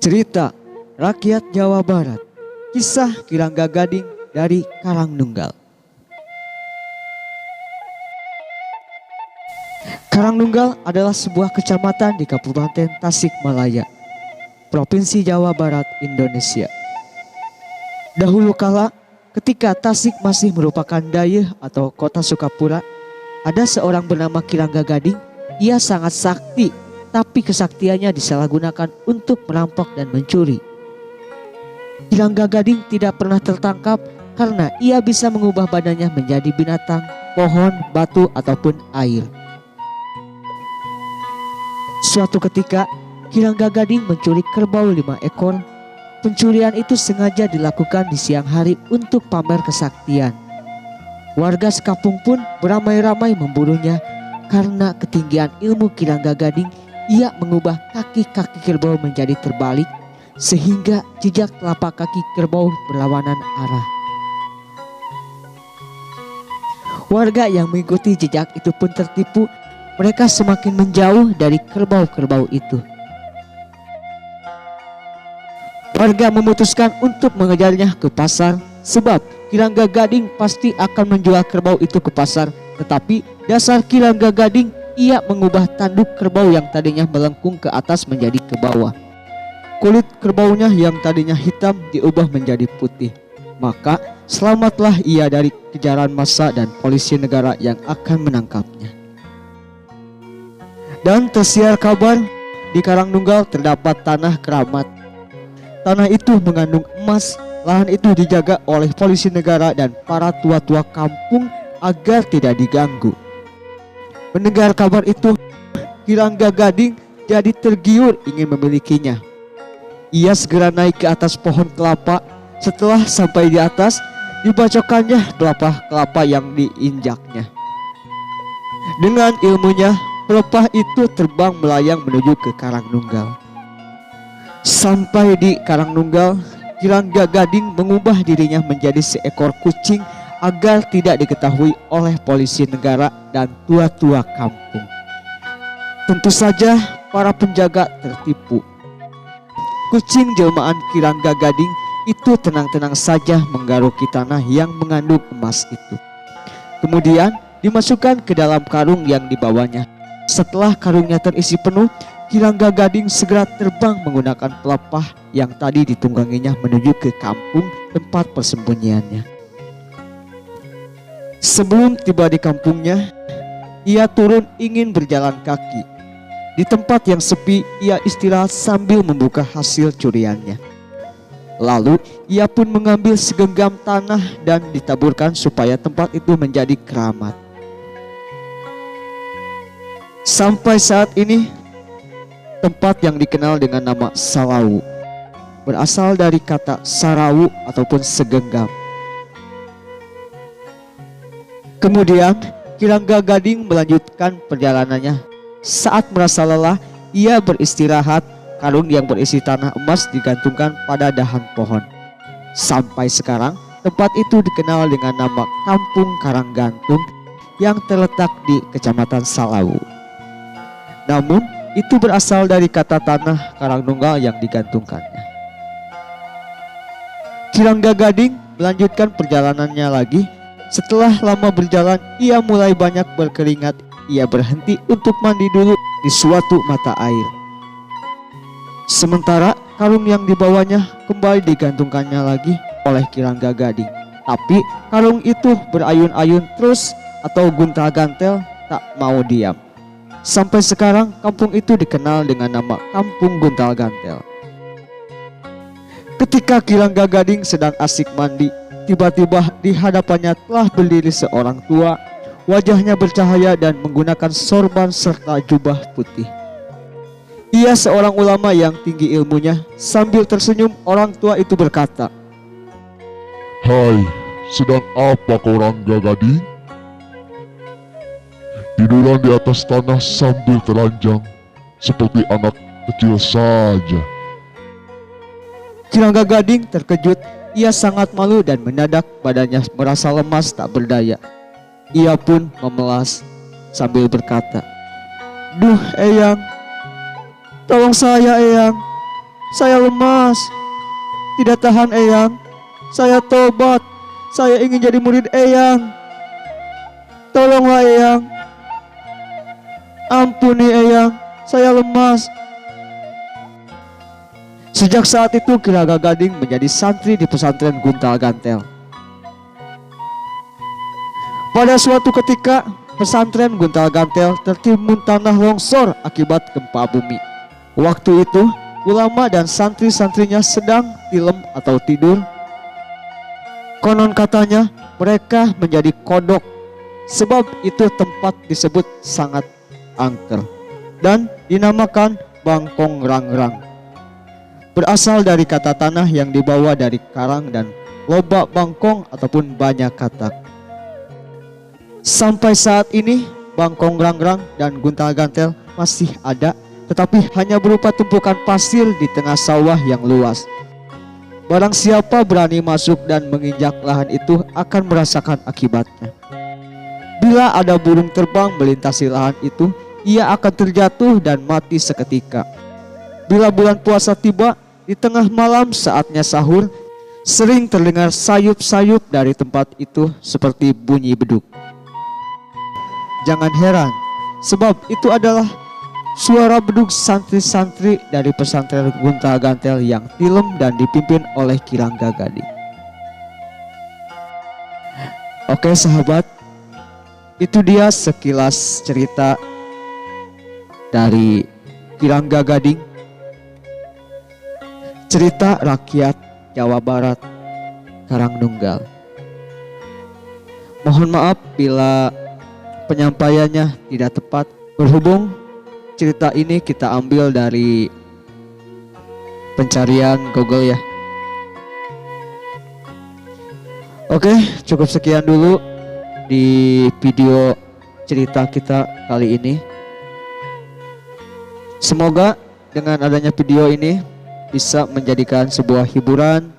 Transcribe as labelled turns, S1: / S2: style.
S1: Cerita Rakyat Jawa Barat. Kisah Kirangga Gading dari Karangnunggal. Karangnunggal adalah sebuah kecamatan di Kabupaten Tasikmalaya, Provinsi Jawa Barat, Indonesia. Dahulu kala, ketika Tasik masih merupakan dayeuh atau kota Sukapura, ada seorang bernama Kirangga Gading. Ia sangat sakti, tapi kesaktiannya disalahgunakan untuk merampok dan mencuri. Kirangga Gading tidak pernah tertangkap karena ia bisa mengubah badannya menjadi binatang, pohon, batu, ataupun air. Suatu ketika, Kirangga Gading mencuri kerbau 5 ekor. Pencurian itu sengaja dilakukan di siang hari untuk pamer kesaktian. Warga sekampung pun beramai-ramai memburunya karena ketinggian ilmu Kirangga Gading. Ia mengubah kaki-kaki kerbau menjadi terbalik sehingga jejak telapak kaki kerbau berlawanan arah. Warga yang mengikuti jejak itu pun tertipu. Mereka semakin menjauh dari kerbau-kerbau itu. Warga memutuskan untuk mengejarnya ke pasar, sebab Kirangga Gading pasti akan menjual kerbau itu ke pasar. Tetapi dasar Kirangga Gading, ia mengubah tanduk kerbau yang tadinya melengkung ke atas menjadi ke bawah. Kulit kerbaunya yang tadinya hitam diubah menjadi putih. Maka selamatlah ia dari kejaran massa dan polisi negara yang akan menangkapnya. Dan tersiar kabar, di Karangnunggal terdapat tanah keramat. Tanah itu mengandung emas. Lahan itu dijaga oleh polisi negara dan para tua-tua kampung agar tidak diganggu. Mendengar kabar itu, Kirangga Gading jadi tergiur ingin memilikinya. Ia segera naik ke atas pohon kelapa. Setelah sampai di atas, dibacokannya pelepah kelapa yang diinjaknya. Dengan ilmunya, pelepah itu terbang melayang menuju ke Karangnunggal. Sampai di Karangnunggal, Kirangga Gading mengubah dirinya menjadi seekor kucing agar tidak diketahui oleh polisi negara dan tua-tua kampung. Tentu saja para penjaga tertipu. Kucing jelmaan Kirangga Gading itu tenang-tenang saja menggaruki tanah yang mengandung emas itu. Kemudian dimasukkan ke dalam karung yang dibawanya. Setelah karungnya terisi penuh, Kirangga Gading segera terbang menggunakan pelepah yang tadi ditungganginya menuju ke kampung tempat persembunyiannya. Sebelum tiba di kampungnya, ia turun ingin berjalan kaki. Di tempat yang sepi, ia istirahat sambil membuka hasil curiannya. Lalu ia pun mengambil segenggam tanah dan ditaburkan supaya tempat itu menjadi keramat. Sampai saat ini, tempat yang dikenal dengan nama Salawu berasal dari kata sarawu ataupun segenggam. Kemudian Kirangga Gading melanjutkan perjalanannya. Saat merasa lelah, ia beristirahat. Karung yang berisi tanah emas digantungkan pada dahan pohon. Sampai sekarang, tempat itu dikenal dengan nama Kampung Karanggantung yang terletak di Kecamatan Salawu. Namun, itu berasal dari kata tanah Karangnunggal yang digantungkannya. Kirangga Gading melanjutkan perjalanannya lagi. Setelah lama berjalan, ia mulai banyak berkeringat. Ia berhenti untuk mandi dulu di suatu mata air. Sementara karung yang dibawanya kembali digantungkannya lagi oleh Kirangga Gading. Tapi karung itu berayun-ayun terus atau guntal-gantel, tak mau diam. Sampai sekarang kampung itu dikenal dengan nama Kampung Guntal-Gantel. Ketika Kirangga Gading sedang asik mandi, tiba-tiba di hadapannya telah berdiri seorang tua. Wajahnya bercahaya dan menggunakan sorban serta jubah putih. Ia seorang ulama yang tinggi ilmunya. Sambil tersenyum, orang tua itu berkata,
S2: "Hai, sedang apa kau Rangga Gading? Tiduran di atas tanah sambil telanjang seperti anak kecil saja."
S1: Kirangga Gading terkejut. Ia sangat malu dan mendadak badannya merasa lemas tak berdaya. Ia pun memelas sambil berkata, "Duh Eyang, tolong saya Eyang, Saya lemas, tidak tahan Eyang. Saya tobat, saya ingin jadi murid Eyang. Tolonglah Eyang. Ampuni Eyang, saya lemas. Sejak saat itu Kiraga Gading menjadi santri di pesantren Guntal Gantel. Pada suatu ketika, pesantren Guntal Gantel tertimbun tanah longsor akibat gempa bumi. Waktu itu, ulama dan santri-santrinya sedang tilem atau tidur. Konon katanya mereka menjadi kodok, sebab itu tempat disebut sangat angker dan dinamakan Bangkong Rangrang. Berasal dari kata tanah yang dibawa dari karang dan loba bangkong ataupun banyak katak. Sampai saat ini Bangkong Rangrang dan Guntal Gantel masih ada, tetapi hanya berupa tumpukan pasir di tengah sawah yang luas. Barang siapa berani masuk dan menginjak lahan itu akan merasakan akibatnya. Bila ada burung terbang melintasi lahan itu, ia akan terjatuh dan mati seketika. Bila bulan puasa tiba, di tengah malam saatnya sahur, sering terdengar sayup-sayup dari tempat itu seperti bunyi beduk. Jangan heran, sebab itu adalah suara beduk santri-santri dari pesantren Guntal Gantel yang tilem dan dipimpin oleh Kirangga Gading. Oke sahabat, itu dia sekilas cerita dari Kirangga Gading, cerita rakyat Jawa Barat Karangnunggal. Mohon maaf bila penyampaiannya tidak tepat, berhubung cerita ini kita ambil dari pencarian Google ya. Oke, cukup sekian dulu di video cerita kita kali ini. Semoga dengan adanya video ini bisa menjadikan sebuah hiburan